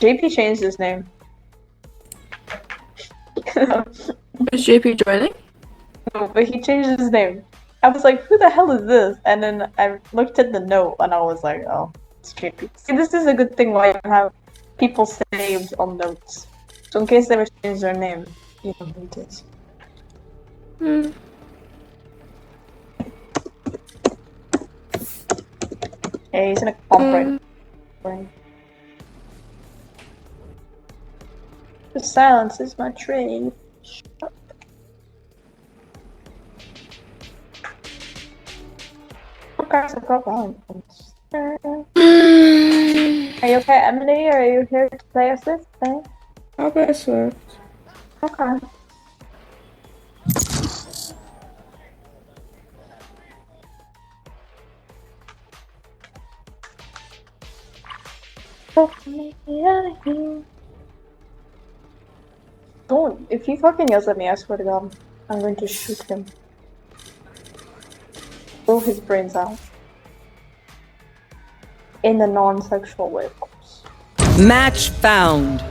JP changed his name. Is JP joining? No, but he changed his name. I was like, who the hell is this? And then I looked at the note and I was like, oh, it's JP. See, this is a good thing why you have people saved on notes. So in case they ever change their name, you know who it is. Hmm. Yeah, he's in a comp right. The silence is my trade. Shut up. What guys have got wrong? Are you okay, Emily? Are you here to play us this thing? I'll play Swift. Okay. Don't. If he fucking yells at me, I swear to God, I'm going to shoot him. Blow his brains out. In a non-sexual way, of course. Match found.